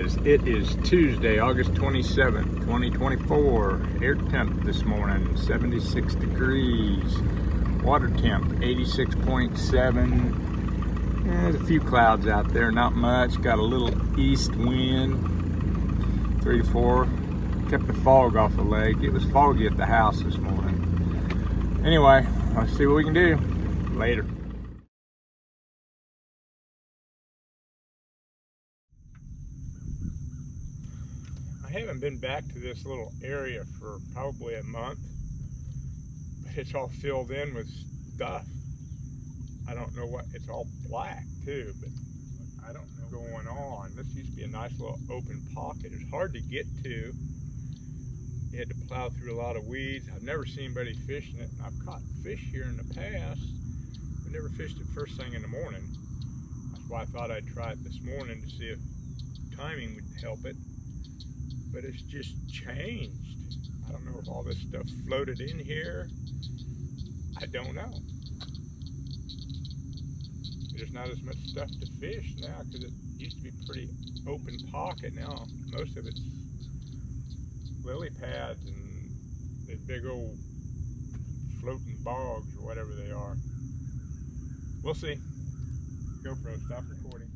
guys, it is Tuesday, August 27th, 2024. Air temp this morning, 76 degrees. Water temp, 86.7. There's a few clouds out there, not much. Got a little east wind, 3 to 4. Kept the fog off the lake. It was foggy at the house this morning. Anyway, let's see what we can do. Later. I haven't been back to this little area for probably a month, but it's all filled in with stuff. I don't know what, it's all black too, but I don't know what's going on. This used to be a nice little open pocket. It's hard to get to. You had to plow through a lot of weeds. I've never seen anybody fishing it. I've caught fish here in the past, but never fished it first thing in the morning. That's why I thought I'd try it this morning to see if timing would help it. But it's just changed. I don't know if all this stuff floated in here. I don't know. There's not as much stuff to fish now because it used to be pretty open pocket. Now most of it's lily pads and the big old floating bogs or whatever they are. We'll see. GoPro, stop recording.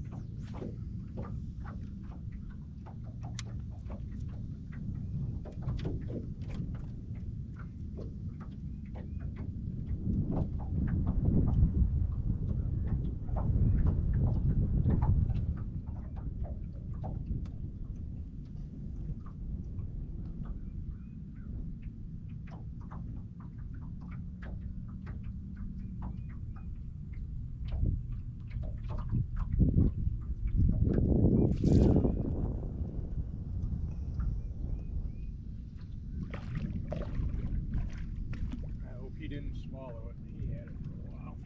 He didn't swallow it. He had it for a while.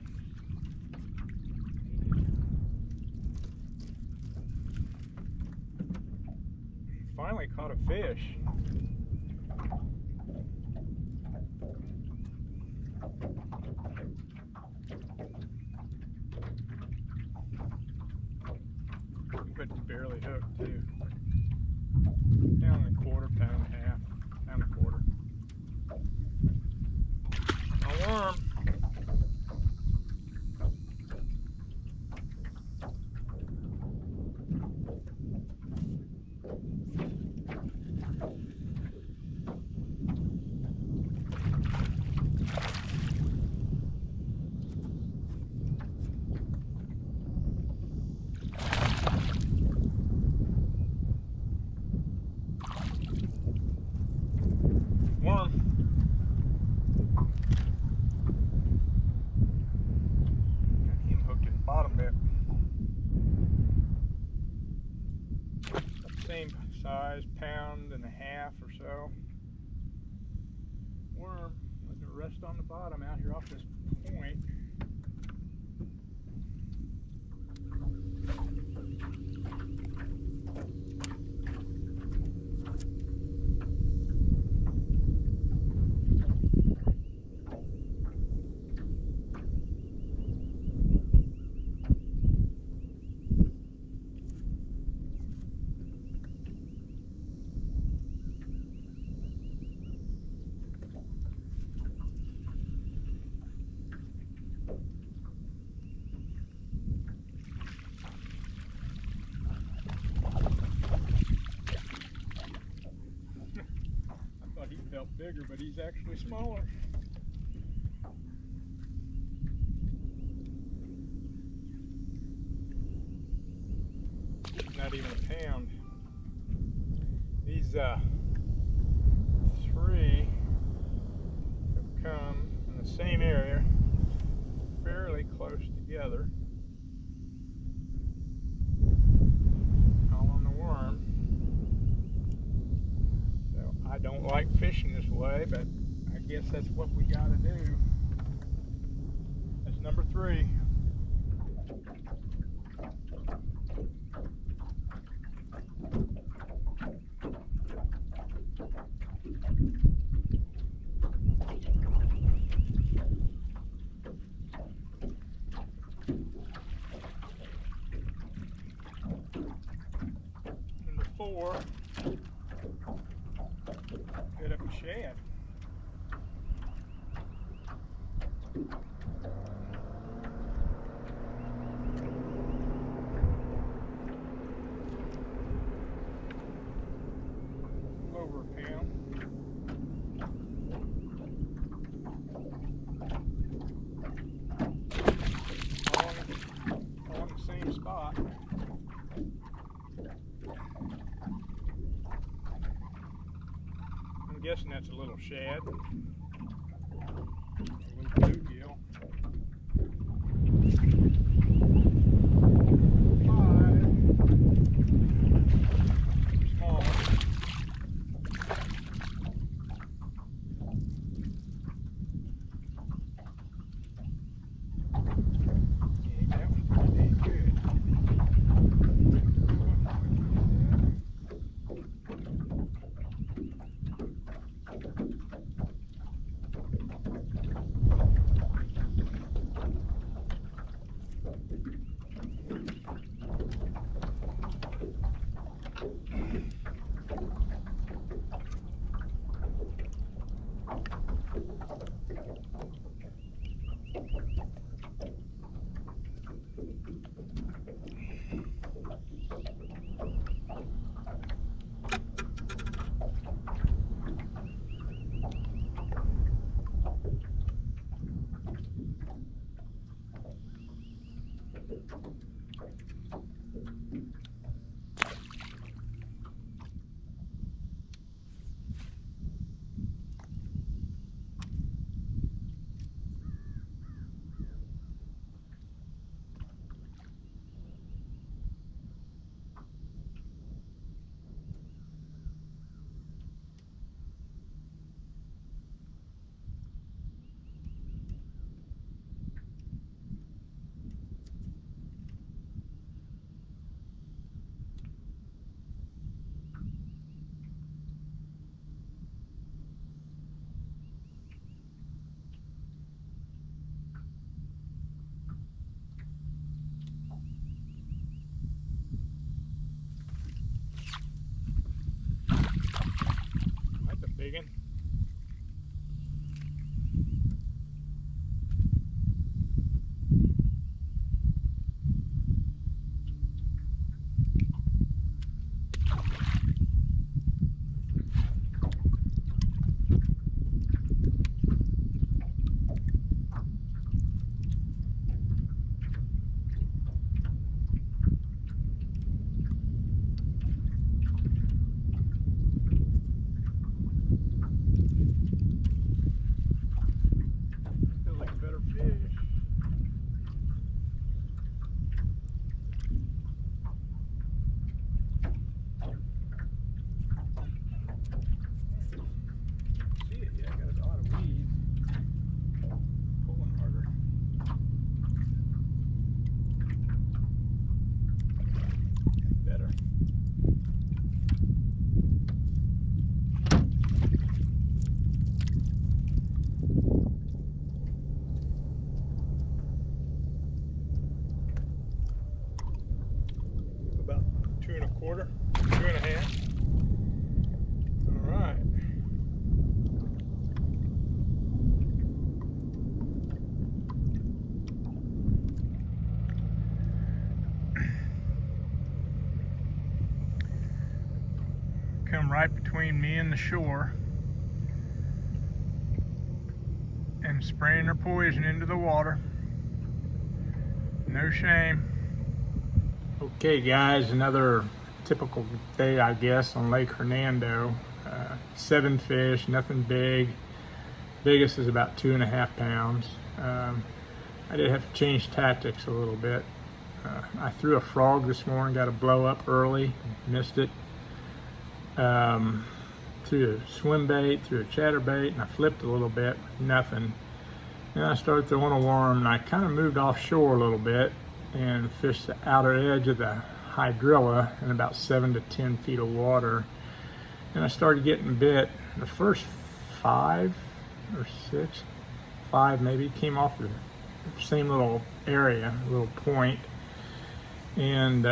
Finally caught a fish. But barely hooked too. Pound and a quarter, pound and a half, pound and a quarter. Worm. Same size, pound and a half or so. Worm, letting it rest on the bottom out here off this point. He felt bigger, but he's actually smaller. Not even a pound. These three have come in the same area, fairly close together. All on the worm. I don't like fishing this way, but I guess that's what we gotta do. That's number 3. before. Hit up a shad. Over a pound. All in the same spot. I'm guessing that's a little shad. A little bluegill. 5. Small. That's a big one. About 2 1/4, 2 1/2. All right. Come right between me and the shore and spraying their poison into the water. No shame. Okay guys, another typical day I guess on Lake Hernando. 7 fish, nothing big. Biggest is about 2 1/2 pounds. I did have to change tactics a little bit. I threw a frog this morning, got a blow up early, missed it. Threw a swim bait, threw a chatterbait, and I flipped a little bit, nothing. Then I started throwing a worm, and I kind of moved offshore a little bit and fished the outer edge of the hydrilla in about 7 to 10 feet of water. And I started getting bit. The first 5 or 6, 5 maybe, came off the same little area, little point. And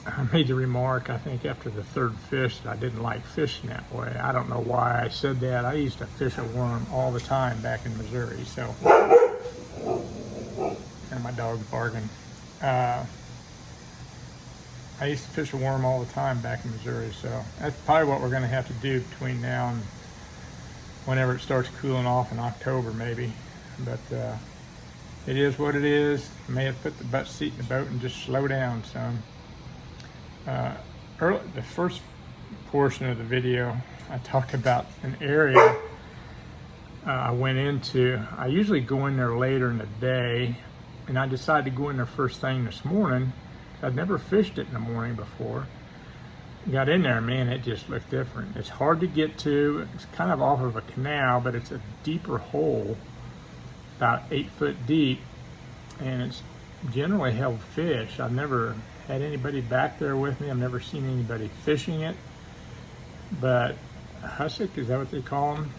I made the remark, I think after the third fish, that I didn't like fishing that way. I don't know why I said that. I used to fish a worm all the time back in Missouri, so. And my dog's barking. I used to fish a worm all the time back in Missouri, so that's probably what we're gonna have to do between now and whenever it starts cooling off in October maybe. But it is what it is. I may have put the butt seat in the boat and just slow down some. The first portion of the video, I talked about an area I went into. I usually go in there later in the day, and I decided to go in there first thing this morning. I'd never fished it in the morning before. Got in there, man, it just looked different. It's hard to get to. It's kind of off of a canal, but it's a deeper hole, about 8 foot deep, and it's generally held fish. I've never had anybody back there with me. I've never seen anybody fishing it, but Hussock, is that what they call them,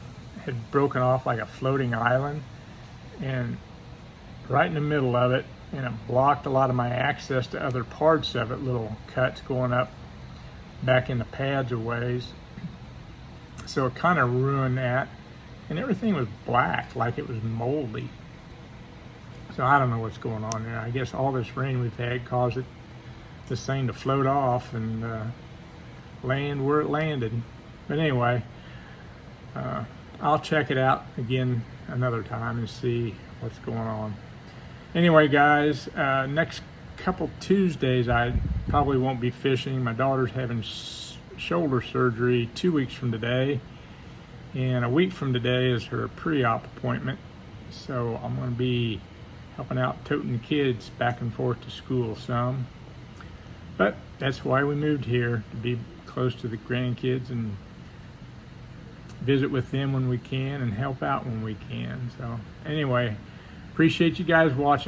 had broken off like a floating island, and right in the middle of it, and it blocked a lot of my access to other parts of it, little cuts going up back in the pads a ways. So it kind of ruined that, and everything was black, like it was moldy. So I don't know what's going on there. I guess all this rain we've had caused this thing to float off and land where it landed. But anyway, I'll check it out again another time and see what's going on. Anyway, guys, next couple Tuesdays I probably won't be fishing. My daughter's having shoulder surgery 2 weeks from today, and a week from today is her pre-op appointment. So I'm going to be helping out toting the kids back and forth to school some. But that's why we moved here, to be close to the grandkids and visit with them when we can and help out when we can. So anyway, appreciate you guys watching.